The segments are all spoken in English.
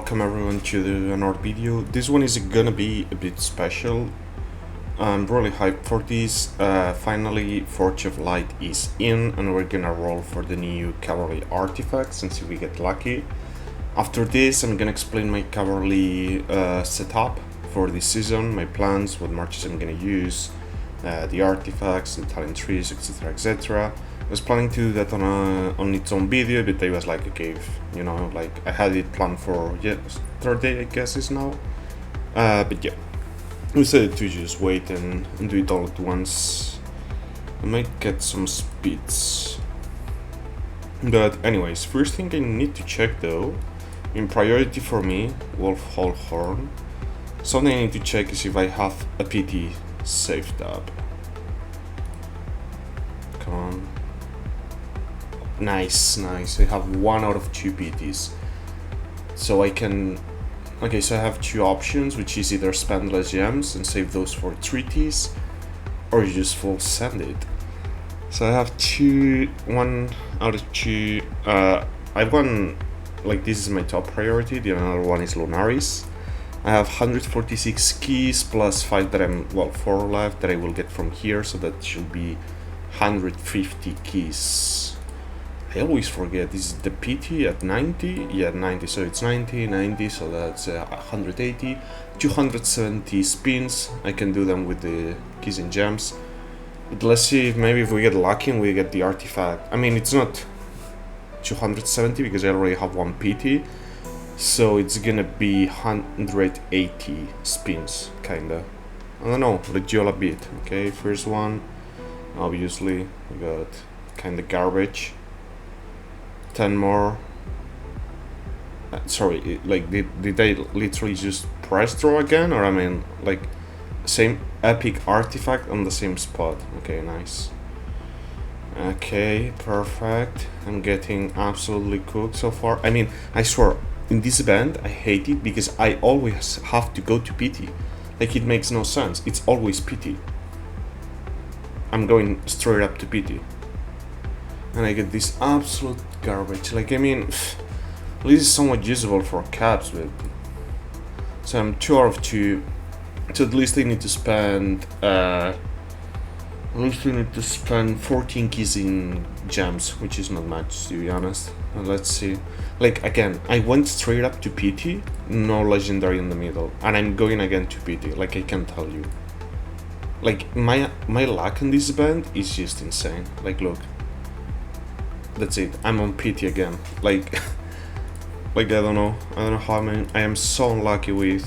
welcome everyone to another video. This one is gonna be a bit special. I'm really hyped for this. Finally, Forge of Light is in and we're gonna roll for the new Cavalry artifacts and see if we get lucky. After this, I'm gonna explain my Cavalry setup for this season, my plans, what marches I'm gonna use, the artifacts, the talent trees, etc, etc. I was planning to do that on its own video, but I was like, okay, like I had it planned for yesterday, I guess is now. But yeah, we decided to just wait and do it all at once. I might get some speeds. But anyways, first thing I need to check though, in priority for me, Wolf Hall Horn, something I need to check is if I have a PT saved up. Come on. Nice. I have 1 out of 2 PTs. So I can... Okay, so I have 2 options, which is either spend less gems and save those for treaties, or you just full send it. So I have 1 out of 2. I have one, like this is my top priority, the other one is Lunaris. I have 146 keys plus 5 that I'm, 4 left that I will get from here, so that should be 150 keys. I always forget, is the PT at 90? Yeah, 90, so it's 90, so that's 180, 270 spins. I can do them with the keys and gems. But let's see if maybe if we get lucky and we get the artifact. I mean, it's not 270 because I already have 1 PT, so it's gonna be 180 spins, kinda. I don't know, let's duel a bit. Okay, first one, obviously, we got kinda garbage. 10 more. Sorry, like did I literally just press draw again, or I mean like same epic artifact on the same spot? Okay, nice. Okay, perfect. I'm getting absolutely cooked so far. I mean, I swear in this event I hate it because I always have to go to PT. Like, it makes no sense. It's always PT. I'm going straight up to PT. And I get this absolute garbage. Like, I mean, at least it's somewhat usable for caps, but... So I'm 2 out of 2. So at least I need to spend... At least we need to spend 14 keys in gems, which is not much, to be honest. Let's see. Like, again, I went straight up to PT, no legendary in the middle. And I'm going again to PT, like I can tell you. Like, my luck in this event is just insane. Like, look. That's it. I'm on PT again. Like, I don't know how I am so unlucky with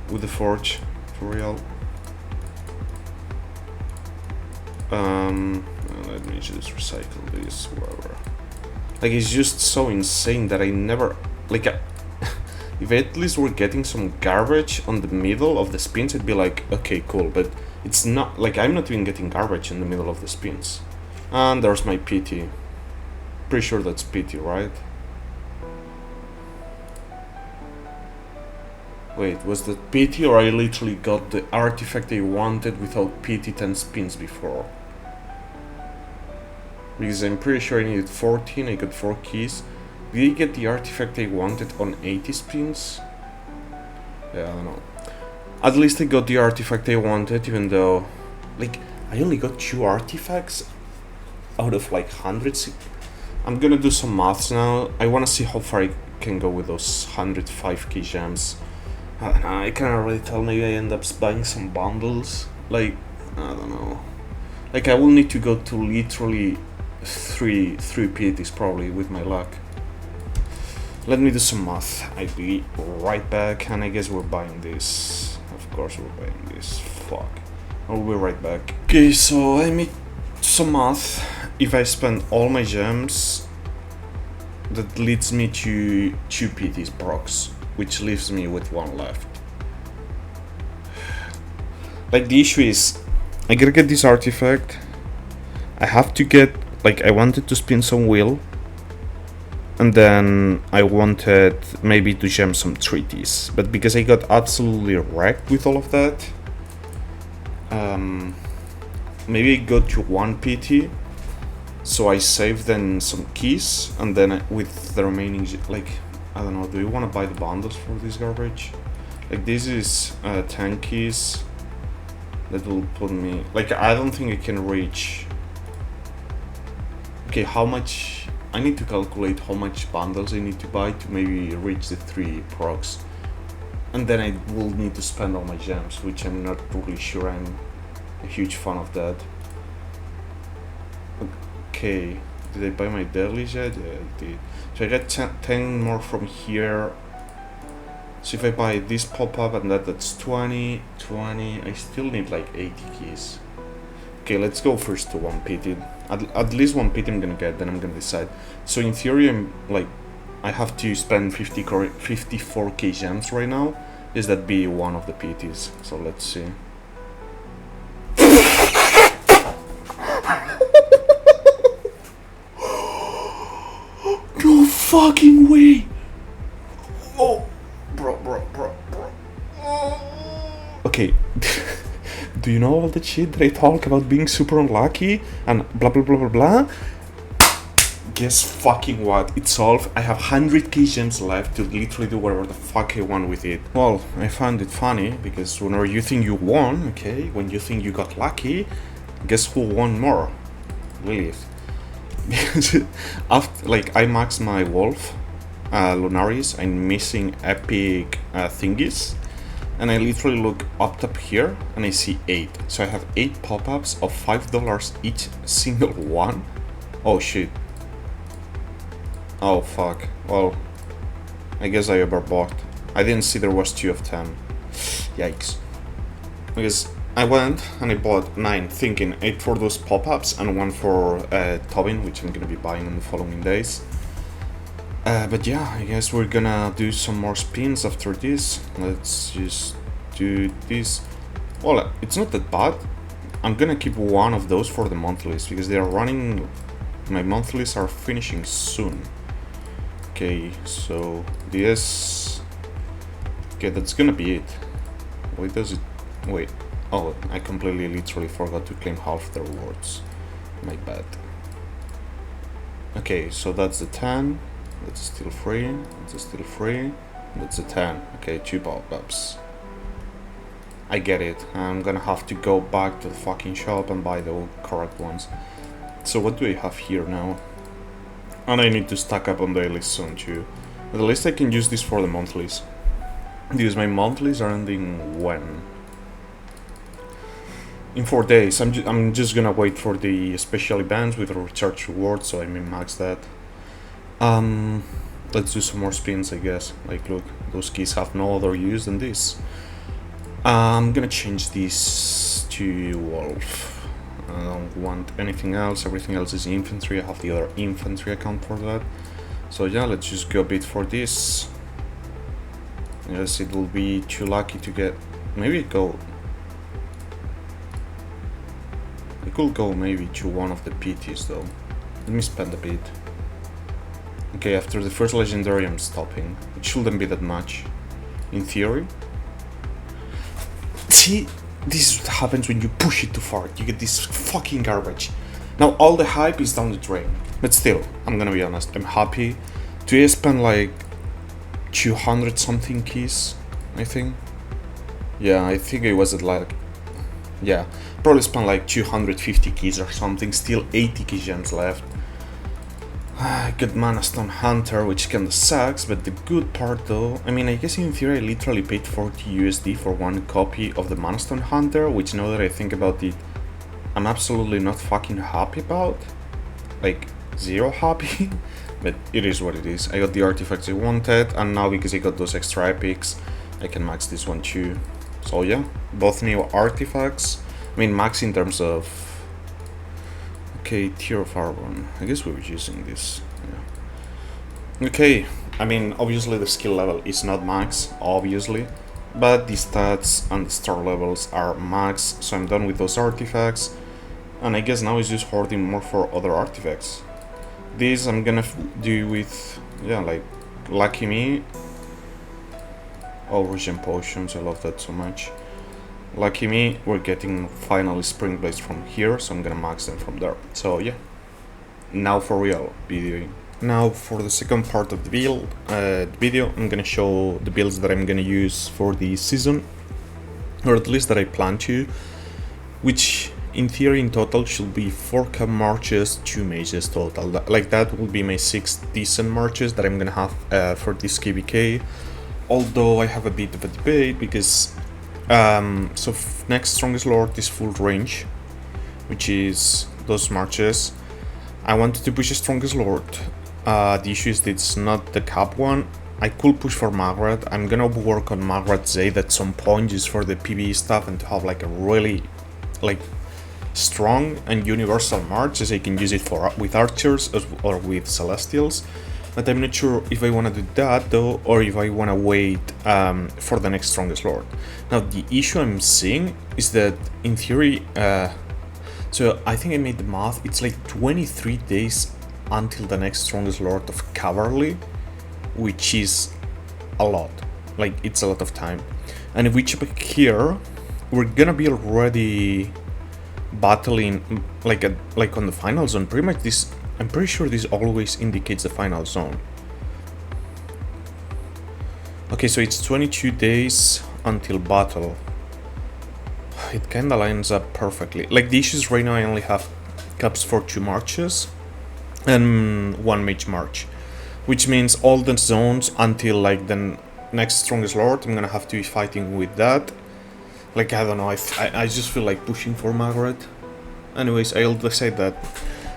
the Forge, for real. Let me just recycle this, whatever. Like, it's just so insane that I never, like, if I at least were getting some garbage on the middle of the spins, I'd be like, okay, cool. But it's not, like, I'm not even getting garbage in the middle of the spins. And there's my PT. Pretty sure that's PT, right? Wait, was that PT, or I literally got the artifact I wanted without PT 10 spins before? Because I'm pretty sure I needed 14, I got 4 keys. Did I get the artifact I wanted on 80 spins? Yeah, I don't know. At least I got the artifact I wanted, even though... Like, I only got 2 artifacts out of like hundreds. I'm gonna do some maths now. I wanna see how far I can go with those 105 key gems. I can't really tell, maybe I end up buying some bundles. Like, I don't know. Like, I will need to go to literally 3 PTs probably with my luck. Let me do some math. I'll be right back, and I guess we're buying this. Of course we're buying this. Fuck. I'll be right back. Okay, so I made some math. If I spend all my gems, that leads me to 2 PTs procs, which leaves me with 1 left. Like, the issue is, I gotta get this artifact. I have to get, like, I wanted to spin some wheel, and then I wanted maybe to gem some treaties. But because I got absolutely wrecked with all of that, maybe I go to 1 PT. So I save then some keys, and then with the remaining, like, I don't know, do you want to buy the bundles for this garbage? Like, this is 10 keys. That will put me... Like, I don't think I can reach... Okay, how much... I need to calculate how much bundles I need to buy to maybe reach the 3 procs. And then I will need to spend all my gems, which I'm not really sure I'm a huge fan of that. Okay, did I buy my dailies yet? Yeah, I did. So I get 10 more from here. So if I buy this pop-up and that's 20, I still need like 80 keys. Okay, let's go first to 1 pity. At least 1 pity I'm gonna get, then I'm gonna decide. So in theory, I'm like, I have to spend 54k gems right now. Is that be one of the pities? So let's see. No fucking way! Oh, bro. Okay. Do you know all the shit that I talk about being super unlucky and blah blah blah blah blah? Guess fucking what? It's solved. I have 100k gems left to literally do whatever the fuck I want with it. Well, I found it funny because whenever you think you won, okay, when you think you got lucky, guess who won more? Lilith. Because after, like, I maxed my wolf, Lunaris. I'm missing epic thingies. And I literally look up top here and I see 8. So I have 8 pop-ups of $5 each single one. Oh shit. Oh fuck. Well, I guess I overbought. I didn't see there was 2 of 10. Yikes. Because I went and I bought 9, thinking 8 for those pop-ups and 1 for Tobin, which I'm gonna be buying in the following days. But yeah, I guess we're gonna do some more spins after this. Let's just do this. Well, it's not that bad. I'm gonna keep 1 of those for the monthlies because they are running. My monthlies are finishing soon. Okay, so this. Okay, that's gonna be it. Wait, does it? Wait. Oh, I completely, literally forgot to claim half the rewards. My bad. Okay, so that's the 10. That's still free. That's still free. That's a 10. Okay, 2 pop-ups. I get it. I'm gonna have to go back to the fucking shop and buy the correct ones. So what do I have here now? And I need to stack up on dailies soon too. At least I can use this for the monthlies. Because my monthlies are ending when? In 4 days. I'm just gonna wait for the special events with a recharge reward, so I may max that. Let's do some more spins, I guess. Like, look, those keys have no other use than this. I'm gonna change this to wolf. I don't want anything else. Everything else is infantry. I have the other infantry account for that. So yeah, let's just go a bit for this. Yes, it will be too lucky to get. Maybe go. I could go maybe to one of the PTs though. Let me spend a bit. Okay, after the first legendary I'm stopping. It shouldn't be that much. In theory. See, this is what happens when you push it too far. You get this fucking garbage. Now all the hype is down the drain. But still, I'm gonna be honest, I'm happy. Today I spent like 200 something keys, I think. Yeah, I think it was at like... Yeah, probably spent like 250 keys or something. Still 80 key gems left. I got Mana Stone Hunter, which kinda sucks, but the good part though, I mean, I guess in theory I literally paid 40 USD for 1 copy of the Mana Stone Hunter, which now that I think about it, I'm absolutely not fucking happy about. Like, 0 happy, but it is what it is. I got the artifacts I wanted, and now because I got those extra epics, I can max this one too. So yeah, both new artifacts. I mean, max in terms of... Okay, tier of R1. I guess we were using this. Yeah. Okay, I mean, obviously the skill level is not max, obviously, but the stats and the star levels are max, so I'm done with those artifacts, and I guess now it's just hoarding more for other artifacts. This I'm gonna do with, yeah, like, lucky me. Oh, regen potions, I love that so much. Lucky me, we're getting finally spring blades from here, so I'm gonna max them from there. So yeah, now for real, videoing. Now for the second part of the video, I'm gonna show the builds that I'm gonna use for the season, or at least that I plan to, which in theory in total should be 4 cup marches, 2 mages total. Like that will be my 6 decent marches that I'm gonna have for this KvK. Although I have a bit of a debate because next strongest lord is full range, which is those marches. I wanted to push a strongest lord. The issue is that it's not the cap one. I could push for Margaret. I'm gonna work on Margaret Zaid at some point just for the PvE stuff and to have like a really like strong and universal march, as I can use it for with archers or with celestials. But I'm not sure if I want to do that though, or if I want to wait for the next strongest lord. Now the issue I'm seeing is that in theory, so I think I made the math, it's like 23 days until the next strongest lord of cavalry, which is a lot. Like it's a lot of time. And if we check here, we're gonna be already battling like on the final zone. Pretty much this, I'm pretty sure this always indicates the final zone. Okay, so it's 22 days until battle. It kinda lines up perfectly. Like the issues right now, I only have caps for 2 marches and 1 mage march, which means all the zones until like the next strongest lord, I'm gonna have to be fighting with that. Like I don't know, I just feel like pushing for Margaret. Anyways, I'll decide that.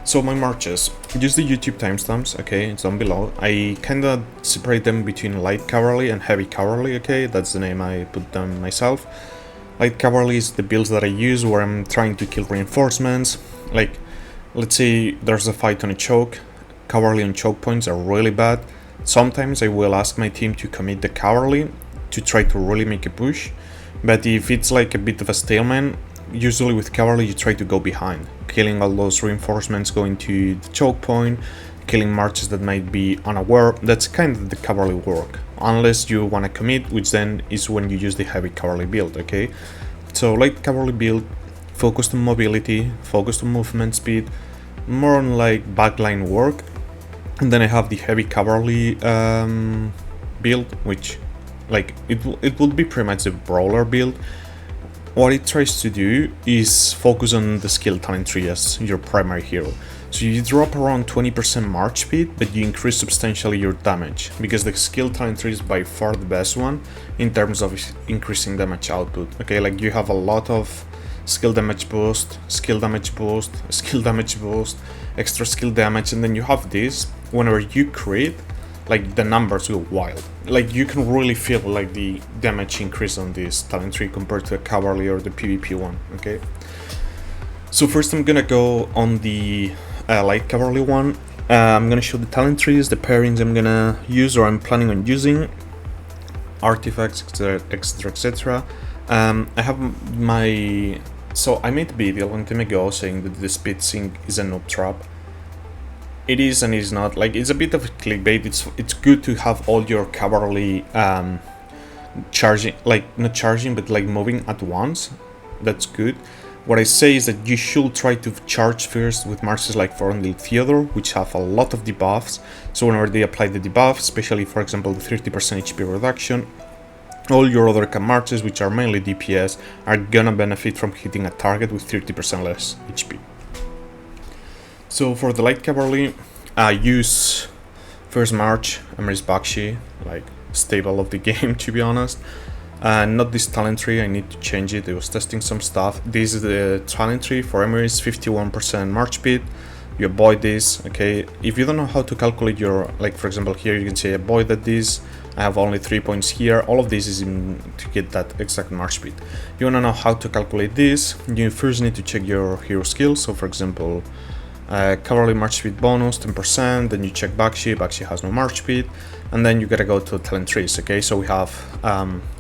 So my marches, use the YouTube timestamps, okay, it's down below. I kinda separate them between light cavalry and heavy cavalry, okay, that's the name I put them myself. Light cavalry is the builds that I use where I'm trying to kill reinforcements. Like, let's say there's a fight on a choke, cavalry on choke points are really bad. Sometimes I will ask my team to commit the cavalry to try to really make a push, but if it's like a bit of a stalemate, usually with cavalry you try to go behind, killing all those reinforcements going to the choke point, killing marches that might be unaware. That's kind of the cavalry work, unless you want to commit, which then is when you use the heavy cavalry build, okay? So light cavalry build, focused on mobility, focused on movement speed, more on like backline work. And then I have the heavy cavalry build, which like it would be pretty much a brawler build. What it tries to do is focus on the skill talent tree as your primary hero. So you drop around 20% march speed, but you increase substantially your damage, because the skill talent tree is by far the best one in terms of increasing damage output. Okay, like you have a lot of skill damage boost, skill damage boost, skill damage boost, extra skill damage, and then you have this. Whenever you crit, like the numbers go wild. Like you can really feel like the damage increase on this talent tree compared to the cavalry or the PvP one, okay? So first I'm gonna go on the light cavalry one. I'm gonna show the talent trees, the pairings I'm gonna use or I'm planning on using, artifacts, etc, etc. I have my... So I made a video a long time ago saying that the speed sync is a noob trap. It is and is not. Like, it's a bit of a clickbait. It's good to have all your cavalry charging, like not charging but like moving at once. That's good. What I say is that you should try to charge first with marches like Forendil Theodore, which have a lot of debuffs. So whenever they apply the debuff, especially for example the 30% HP reduction, all your other marches, which are mainly DPS, are gonna benefit from hitting a target with 30% less HP. So for the light cavalry, I use first march, Emery's Bakshi, like stable of the game to be honest. Not this talent tree, I need to change it, I was testing some stuff. This is the talent tree for Emery's, 51% march speed. You avoid this, okay? If you don't know how to calculate your, like for example here you can say avoided this, I have only 3 points here. All of this is to get that exact march speed. You wanna know how to calculate this, you first need to check your hero skills. So for example, cavalry march speed bonus 10%, then you check Bakshi, Bakshi has no march speed, and then you gotta go to talent trees, okay? So we have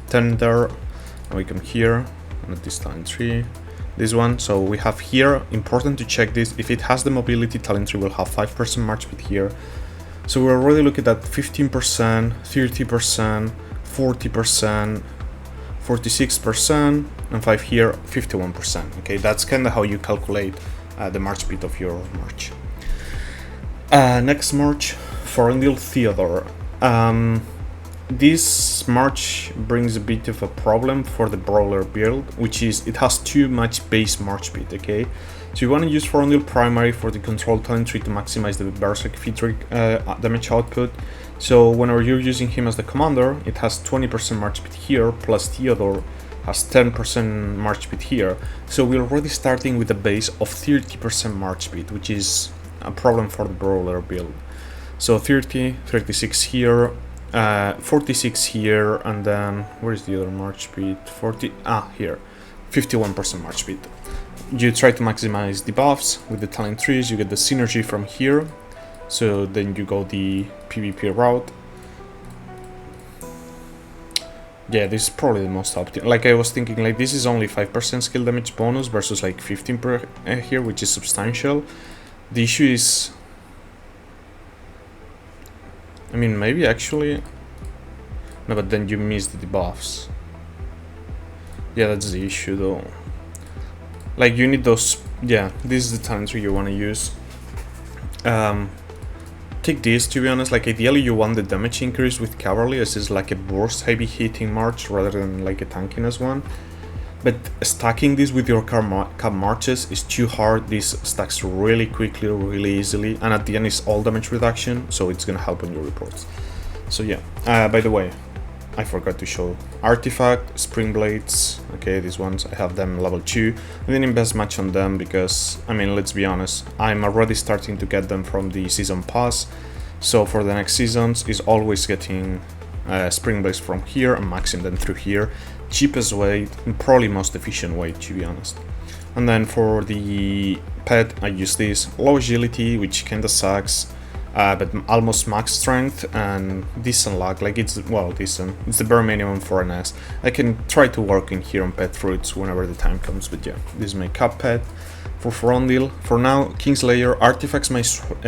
10 there, and we come here, not this talent tree, this one. So we have here, important to check this, if it has the mobility, talent tree will have 5% march speed here. So we're already looking at 15%, 30%, 40%, 46%, and 5 here, 51%, okay? That's kind of how you calculate the march speed of your march. Next march, Forendil Theodore. This March brings a bit of a problem for the Brawler build, which is it has too much base March speed, okay? So you want to use Forendil primary for the control talent tree to maximize the Berserk feature damage output. So whenever you're using him as the commander, it has 20% March speed here, plus Theodore has 10% March speed here. So we're already starting with a base of 30% March speed, which is a problem for the Brawler build. So 30, 36 here, 46 here, and then where is the other March speed? 40, here, 51% March speed. You try to maximize the buffs with the talent trees, you get the synergy from here, so then you go the PvP route. Yeah, this is probably the most optimal. Like I was thinking, like this is only 5% skill damage bonus versus like 15 per here, which is substantial. The issue is, I mean, maybe actually, no, but then you miss the debuffs. Yeah, that's the issue though. Like you need those, yeah, this is the talent tree you want to use. Take this, to be honest, like ideally you want the damage increase with Cavalry as is like a burst heavy hitting march rather than like a tankiness one. But stacking this with your cap marches is too hard. This stacks really quickly, really easily, and at the end is all damage reduction, so it's gonna help on your reports. So yeah, by the way, I forgot to show Artifact, Spring Blades, okay, these ones, I have them level 2. I didn't invest much on them because, I mean, let's be honest, I'm already starting to get them from the season pass, so for the next seasons is always getting Spring Blades from here and maxing them through here. Cheapest way, and probably most efficient way, to be honest. And then for the pet, I use this, low agility, which kinda sucks, but almost max strength and decent luck, like it's, well, decent, it's the bare minimum for an S. I can try to work in here on pet fruits whenever the time comes, but yeah, this is my cap pet. For Forendil, for now, Kingslayer, Artifacts might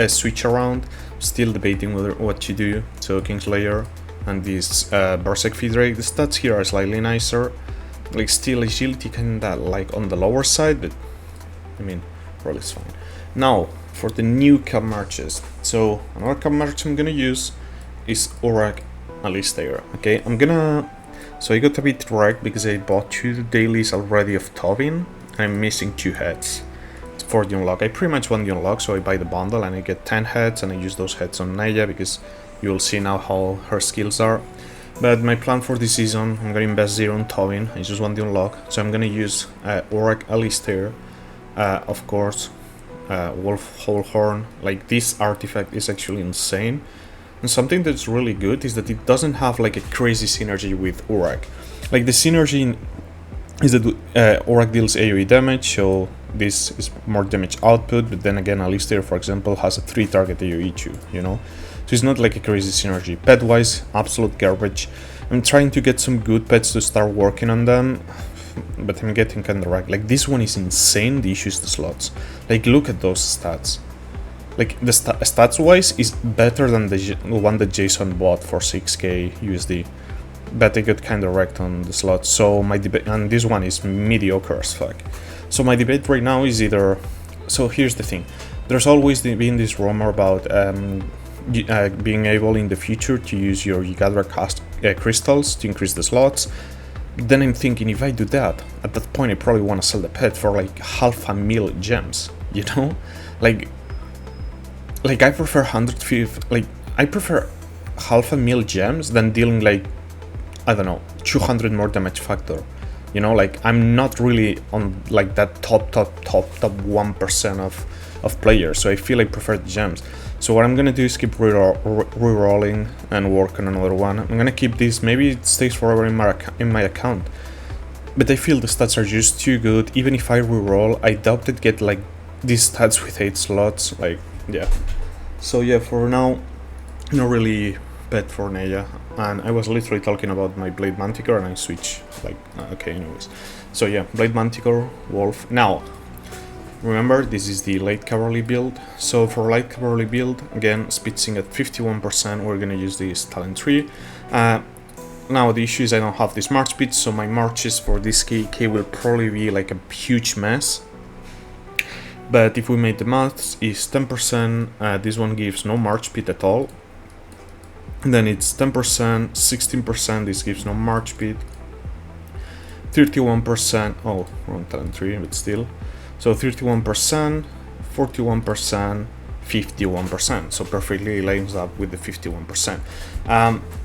switch around, still debating whether what to do, so Kingslayer and this Berserk Fedrake, the stats here are slightly nicer, like still agility kinda like on the lower side, but I mean, probably it's fine. Now, for the new cap marches. So another cap march I'm gonna use is Urak Alistair. Okay, so I got a bit wrecked because I bought 2 dailies already of Tobin and I'm missing 2 heads for the unlock. I pretty much want the unlock, so I buy the bundle and I get 10 heads and I use those heads on Naya because you'll see now how her skills are. But my plan for this season, I'm gonna invest 0 on Tobin, I just want the unlock, so I'm gonna use Urak Alistair, of course. Wolf Holehorn, like this artifact is actually insane, and something that's really good is that it doesn't have like a crazy synergy with Urak. Like the synergy is that Urak deals AoE damage, so this is more damage output, but then again Alistair, for example, has a 3 target AoE too, you know, so it's not like a crazy synergy. Pet wise, absolute garbage. I'm trying to get some good pets to start working on them, but I'm getting kinda wrecked. Like this one is insane, the issue is the slots. Like look at those stats. Like the stats wise is better than the one that Jason bought for 6k USD. But I got kinda wrecked on the slots, so my debate, and this one is mediocre as fuck. So my debate right now is either, so here's the thing, there's always been this rumor about being able in the future to use your Yigadra crystals to increase the slots. Then I'm thinking, if I do that, at that point I probably want to sell the pet for like 500,000 gems, you know? Like I prefer 150, like I prefer 500,000 gems than dealing like, I don't know, 200 more damage factor. You know, like I'm not really on like that top 1% of players, so I feel I prefer the gems. So what I'm gonna do is keep rerolling and work on another one. I'm gonna keep this, maybe it stays forever in my account. But I feel the stats are just too good. Even if I reroll, I doubt I'd get like these stats with 8 slots, like, yeah. So yeah, for now, not really bad for Naya. And I was literally talking about my Blade Manticore and I switched, like, okay, anyways. So yeah, Blade Manticore, Wolf. Now, remember, this is the light cavalry build. So for light cavalry build, again, spitzing at 51%, we're gonna use this talent tree. Now the issue is I don't have this march speed, so my marches for this KvK will probably be like a huge mess. But if we made the maths, is 10%, this one gives no march speed at all. And then it's 10%, 16%, this gives no march speed. 31%, oh, wrong talent tree, but still. So 31%, 41%, 51%, so perfectly lines up with the 51%.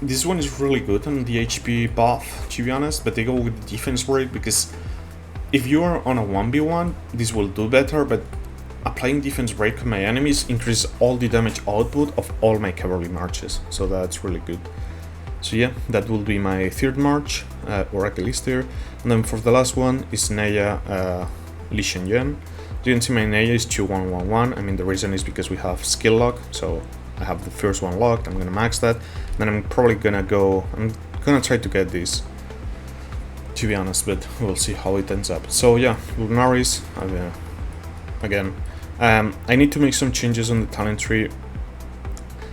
This one is really good on the HP buff, to be honest, but they go with the defense break because if you are on a 1v1, this will do better, but applying defense break on my enemies increases all the damage output of all my cavalry marches, so that's really good. So yeah, that will be my third march, Oracle is there, and then for the last one is Neya Li Shenyan. You can see my Neya is 2111. I mean, the reason is because we have skill lock, so I have the first one locked. I'm gonna max that, then I'm probably gonna try to get this, to be honest, but we'll see how it ends up. So yeah, Lunaris, again, I need to make some changes on the talent tree.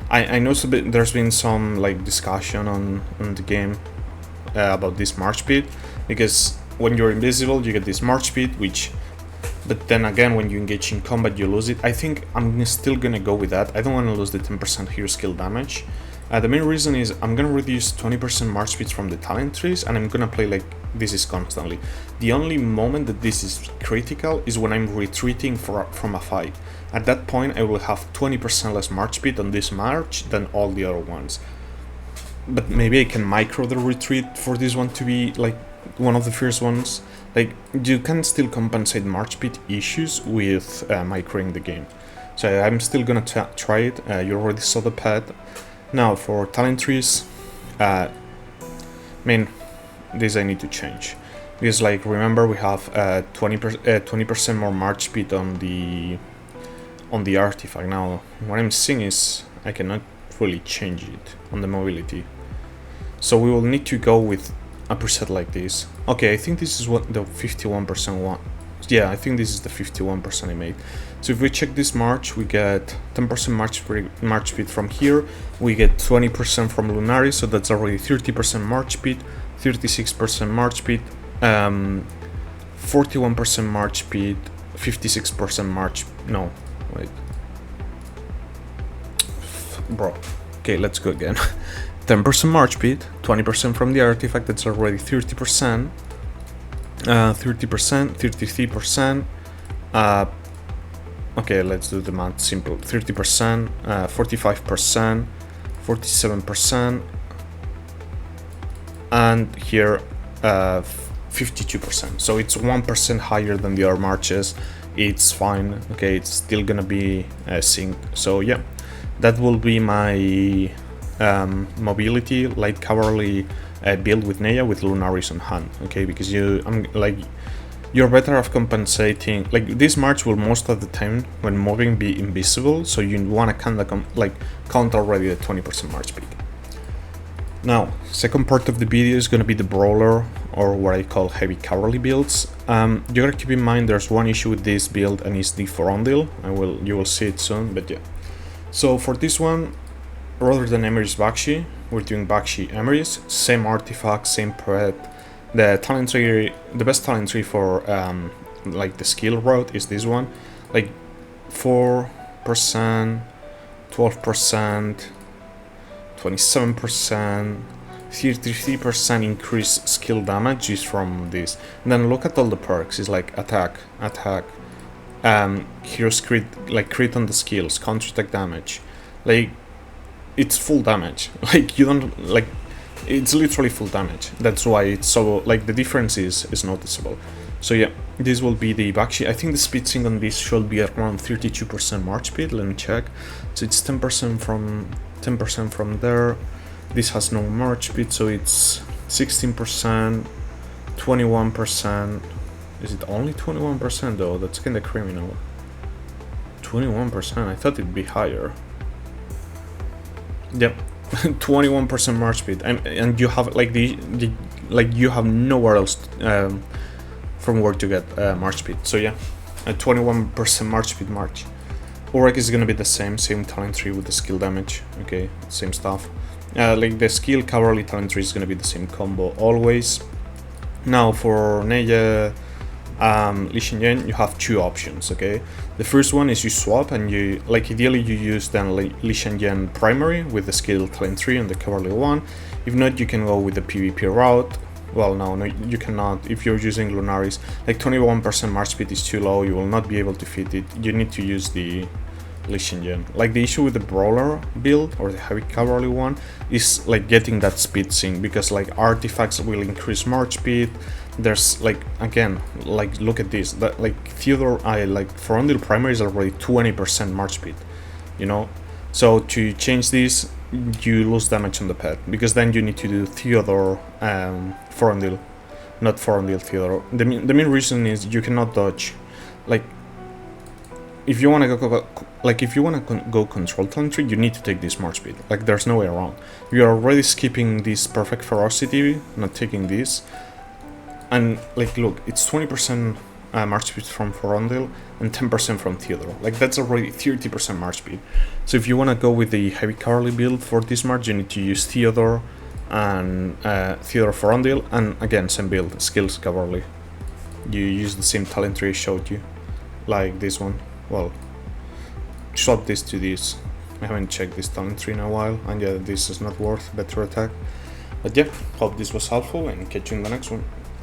I know there's been some like discussion on the game about this march speed, because when you're invisible you get this march speed, but then again when you engage in combat you lose it. I think I'm still gonna go with that. I don't want to lose the 10% hero skill damage. The main reason is I'm gonna reduce 20% march speeds from the talent trees, and I'm gonna play like this is constantly. The only moment that this is critical is when I'm retreating from a fight. At that point I will have 20% less march speed on this march than all the other ones. But maybe I can micro the retreat for this one to be like one of the first ones. Like, you can still compensate march speed issues with microing the game. So I'm still gonna try it. You already saw the pad. Now for talent trees, this I need to change. Because like, remember we have 20% more march speed on the artifact. Now what I'm seeing is I cannot fully change it on the mobility. So we will need to go with a preset like this. Okay, I think this is what the 51% one. Yeah, I think this is the 51% I made. So if we check this march, we get 10% march speed from here. We get 20% from Lunaris, so that's already 30% march speed, 36% march speed, 41% march speed, 56% march. No, wait. Bro. Okay, let's go again. 10% march speed, 20% from the artifact, that's already 30%, 30%, 33%, okay, let's do the math simple, 30%, 45%, 47%, and here 52%, so it's 1% higher than the other marches. It's fine, okay, it's still gonna be synced. So yeah, that will be my mobility light cavalry build with Neya with Lunaris on hand, okay, because you're better off compensating. Like, this march will most of the time when moving be invisible, so you want to count already the 20% march speed. Now, second part of the video is going to be the brawler, or what I call heavy cavalry builds. You gotta keep in mind there's one issue with this build, and it's the Forondil. You will see it soon, but yeah. So for this one, rather than Emery's Bakshi, we're doing Bakshi Emery's, same artifact, same prep. The talent tree, the best talent tree for like the skill route is this one, like 4%, 12%, 27%, 33% increased skill damage is from this. And then look at all the perks. It's like attack, heroes crit, like crit on the skills, counter attack damage, like it's full damage. Like, you don't, like, it's literally full damage. That's why it's so, like, the difference is noticeable. So yeah, this will be the Bakshi. I think the speed sync on this should be around 32% march speed. Let me check. So it's 10% from there. This has no march speed, so it's 16%, 21%. Is it only 21% though? That's kinda criminal. 21%, I thought it'd be higher. Yep, 21% march speed, and you have like you have nowhere else from where to get march speed. So yeah, a 21% march speed march. Auric is gonna be the same talent tree with the skill damage. Okay, same stuff. Like the skill cavalry talent tree is gonna be the same combo always. Now for Neya Li Shenyan, you have two options, okay? The first one is you swap and you, like, ideally you use then Li Shenyan primary with the skill clan 3 and the cavalry 1. If not, you can go with the PvP route. Well, no, you cannot. If you're using Lunaris, like 21% march speed is too low, you will not be able to fit it. You need to use the Li Shenyan. Like, the issue with the brawler build or the heavy cavalry one is like getting that speed sync, because like artifacts will increase march speed. There's like, again, like look at this, that like Theodore, like Frondil primary is already 20% march speed, you know. So to change this, you lose damage on the pet, because then you need to do Theodore Frondil, not Frondil Theodore. The main reason is you cannot dodge. Like, if you want to go control clan tree, you need to take this march speed. Like, there's no way around. You're already skipping this perfect ferocity, not taking this. And like, look, it's 20% march speed from Frondil and 10% from Theodore. Like, that's already 30% march speed. So if you want to go with the heavy cavalry build for this march, you need to use Theodore and Theodore Frondil, and again, same build, skills cavalry. You use the same talent tree I showed you, like this one. Well, swap this to this. I haven't checked this talent tree in a while, and yeah, this is not worth better attack. But yeah, hope this was helpful, and catch you in the next one.